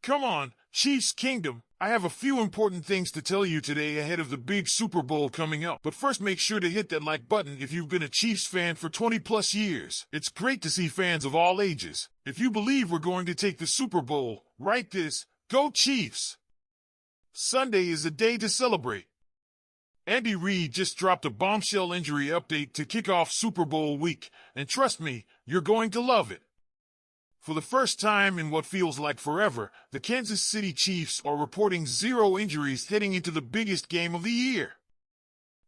Come on, Chiefs Kingdom. I have a few important things to tell you today ahead of the big Super Bowl coming up. But first, make sure to hit that like button if you've been a Chiefs fan for 20 plus years. It's great to see fans of all ages. If you believe we're going to take the Super Bowl, write this: Go Chiefs! Sunday is a day to celebrate. Andy Reid just dropped a bombshell injury update to kick off Super Bowl week, and trust me, you're going to love it. For the first time in what feels like forever, the Kansas City Chiefs are reporting 0 injuries heading into the biggest game of the year.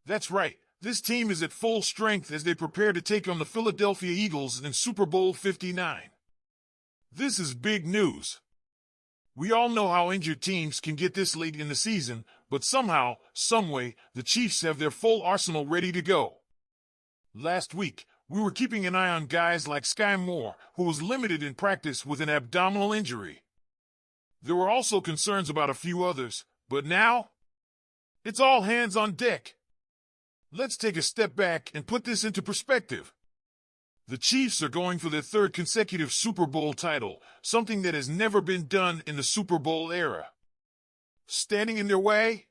That's right, this team is at full strength as they prepare to take on the Philadelphia Eagles in Super Bowl 59. This is big news. We all know how injured teams can get this late in the season, but somehow, someway, the Chiefs have their full arsenal ready to go. Last week, we were keeping an eye on guys like Sky Moore, who was limited in practice with an abdominal injury. There were also concerns about a few others, but now, it's all hands on deck. Let's take a step back and put this into perspective. The Chiefs are going for their 3rd consecutive Super Bowl title, something that has never been done in the Super Bowl era. Standing in their way?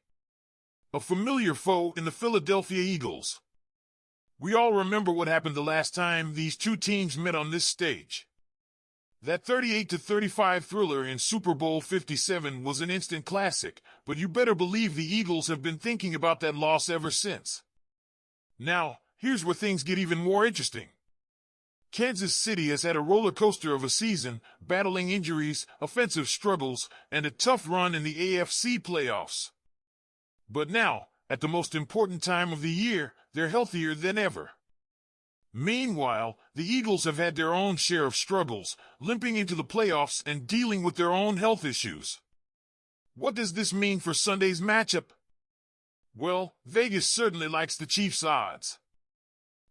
A familiar foe in the Philadelphia Eagles. We all remember what happened the last time these two teams met on this stage. That 38-35 thriller in Super Bowl 57 was an instant classic, but you better believe the Eagles have been thinking about that loss ever since. Now, here's where things get even more interesting. Kansas City has had a roller coaster of a season, battling injuries, offensive struggles, and a tough run in the AFC playoffs. But now, at the most important time of the year, they're healthier than ever. Meanwhile, the Eagles have had their own share of struggles, limping into the playoffs and dealing with their own health issues. What does this mean for Sunday's matchup? Well, Vegas certainly likes the Chiefs' odds.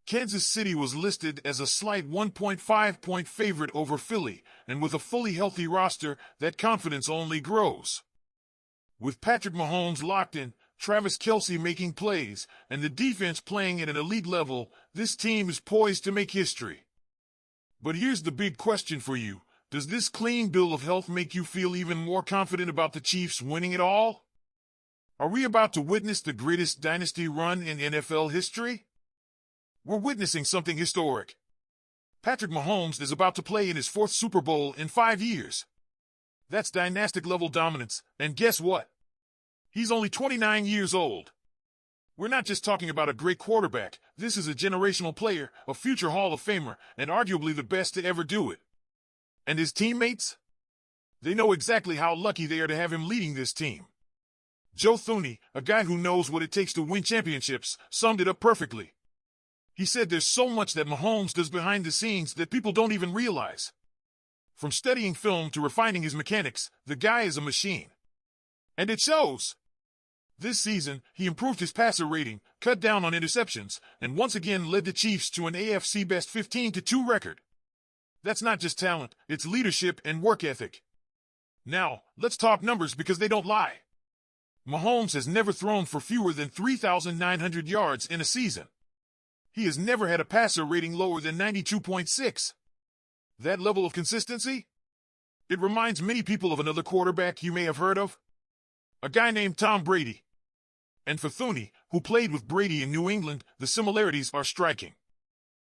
Kansas City was listed as a slight 1.5-point favorite over Philly, and with a fully healthy roster, that confidence only grows. With Patrick Mahomes locked in, Travis Kelce making plays, and the defense playing at an elite level, this team is poised to make history. But here's the big question for you. Does this clean bill of health make you feel even more confident about the Chiefs winning it all? Are we about to witness the greatest dynasty run in NFL history? We're witnessing something historic. Patrick Mahomes is about to play in his 4th Super Bowl in 5 years. That's dynastic-level dominance, and guess what? He's only 29 years old. We're not just talking about a great quarterback. This is a generational player, a future Hall of Famer, and arguably the best to ever do it. And his teammates? They know exactly how lucky they are to have him leading this team. Joe Thuney, a guy who knows what it takes to win championships, summed it up perfectly. He said there's so much that Mahomes does behind the scenes that people don't even realize. From studying film to refining his mechanics, the guy is a machine. And it shows. This season, he improved his passer rating, cut down on interceptions, and once again led the Chiefs to an AFC Best 15-2 record. That's not just talent, it's leadership and work ethic. Now, let's talk numbers because they don't lie. Mahomes has never thrown for fewer than 3,900 yards in a season. He has never had a passer rating lower than 92.6. That level of consistency? It reminds many people of another quarterback you may have heard of. A guy named Tom Brady. And for Thuney, who played with Brady in New England, the similarities are striking.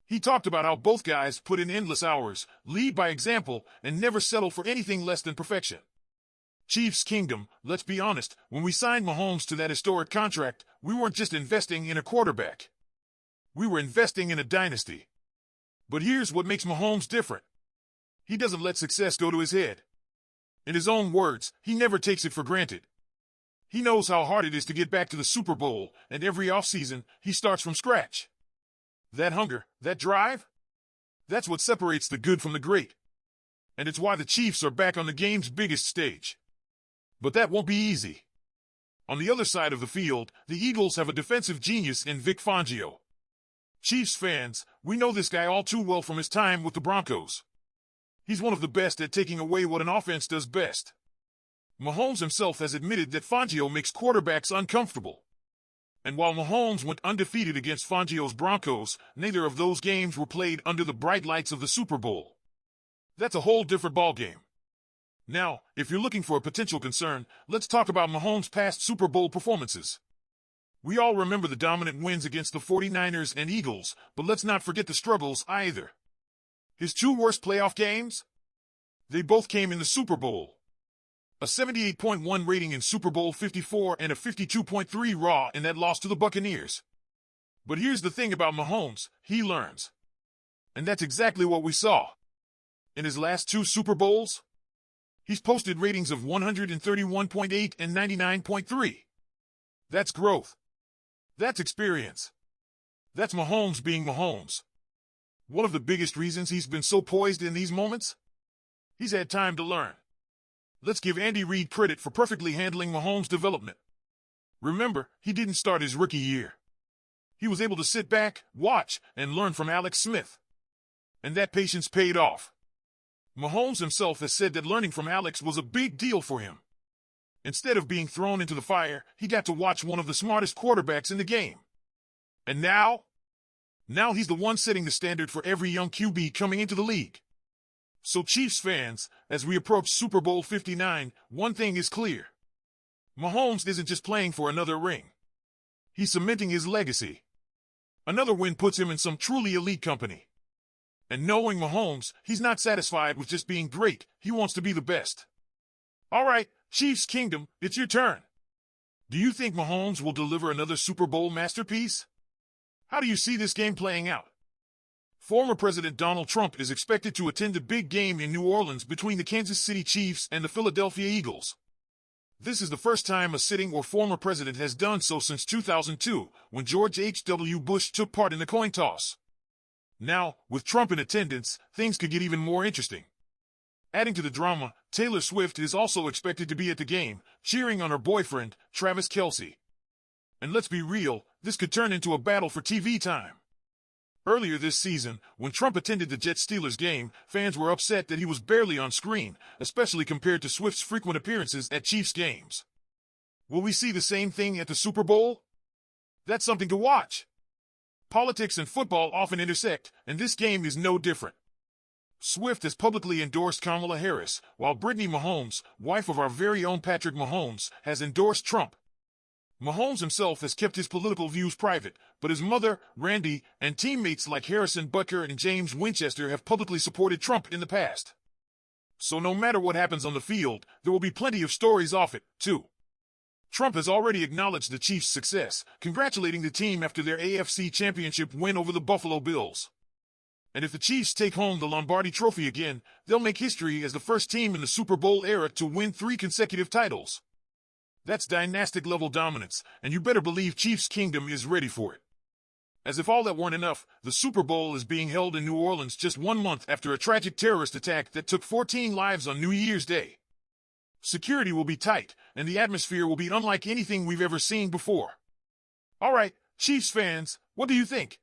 He talked about how both guys put in endless hours, lead by example, and never settle for anything less than perfection. Chiefs Kingdom, let's be honest, when we signed Mahomes to that historic contract, we weren't just investing in a quarterback. We were investing in a dynasty. But here's what makes Mahomes different. He doesn't let success go to his head. In his own words, he never takes it for granted. He knows how hard it is to get back to the Super Bowl, and every offseason, he starts from scratch. That hunger, that drive, that's what separates the good from the great. And it's why the Chiefs are back on the game's biggest stage. But that won't be easy. On the other side of the field, the Eagles have a defensive genius in Vic Fangio. Chiefs fans, we know this guy all too well from his time with the Broncos. He's one of the best at taking away what an offense does best. Mahomes himself has admitted that Fangio makes quarterbacks uncomfortable. And while Mahomes went undefeated against Fangio's Broncos, neither of those games were played under the bright lights of the Super Bowl. That's a whole different ballgame. Now, if you're looking for a potential concern, let's talk about Mahomes' past Super Bowl performances. We all remember the dominant wins against the 49ers and Eagles, but let's not forget the struggles either. His two worst playoff games? They both came in the Super Bowl. A 78.1 rating in Super Bowl 54 and a 52.3 raw in that loss to the Buccaneers. But here's the thing about Mahomes, he learns. And that's exactly what we saw. In his last two Super Bowls, he's posted ratings of 131.8 and 99.3. That's growth. That's experience. That's Mahomes being Mahomes. One of the biggest reasons he's been so poised in these moments? He's had time to learn. Let's give Andy Reid credit for perfectly handling Mahomes' development. Remember, he didn't start his rookie year. He was able to sit back, watch, and learn from Alex Smith. And that patience paid off. Mahomes himself has said that learning from Alex was a big deal for him. Instead of being thrown into the fire, he got to watch one of the smartest quarterbacks in the game. And now he's the one setting the standard for every young QB coming into the league. So Chiefs fans, as we approach Super Bowl 59, one thing is clear. Mahomes isn't just playing for another ring. He's cementing his legacy. Another win puts him in some truly elite company. And knowing Mahomes, he's not satisfied with just being great. He wants to be the best. All right, Chiefs Kingdom, it's your turn. Do you think Mahomes will deliver another Super Bowl masterpiece? How do you see this game playing out? Former President Donald Trump is expected to attend a big game in New Orleans between the Kansas City Chiefs and the Philadelphia Eagles. This is the first time a sitting or former president has done so since 2002, when George H.W. Bush took part in the coin toss. Now, with Trump in attendance, things could get even more interesting. Adding to the drama, Taylor Swift is also expected to be at the game, cheering on her boyfriend, Travis Kelce. And let's be real, this could turn into a battle for TV time. Earlier this season, when Trump attended the Jets-Steelers game, fans were upset that he was barely on screen, especially compared to Swift's frequent appearances at Chiefs games. Will we see the same thing at the Super Bowl? That's something to watch. Politics and football often intersect, and this game is no different. Swift has publicly endorsed Kamala Harris, while Brittany Mahomes, wife of our very own Patrick Mahomes, has endorsed Trump. Mahomes himself has kept his political views private, but his mother, Randy, and teammates like Harrison Butker and James Winchester have publicly supported Trump in the past. So no matter what happens on the field, there will be plenty of stories off it, too. Trump has already acknowledged the Chiefs' success, congratulating the team after their AFC Championship win over the Buffalo Bills. And if the Chiefs take home the Lombardi Trophy again, they'll make history as the first team in the Super Bowl era to win 3 consecutive titles. That's dynastic-level dominance, and you better believe Chiefs Kingdom is ready for it. As if all that weren't enough, the Super Bowl is being held in New Orleans just 1 month after a tragic terrorist attack that took 14 lives on New Year's Day. Security will be tight, and the atmosphere will be unlike anything we've ever seen before. All right, Chiefs fans, what do you think?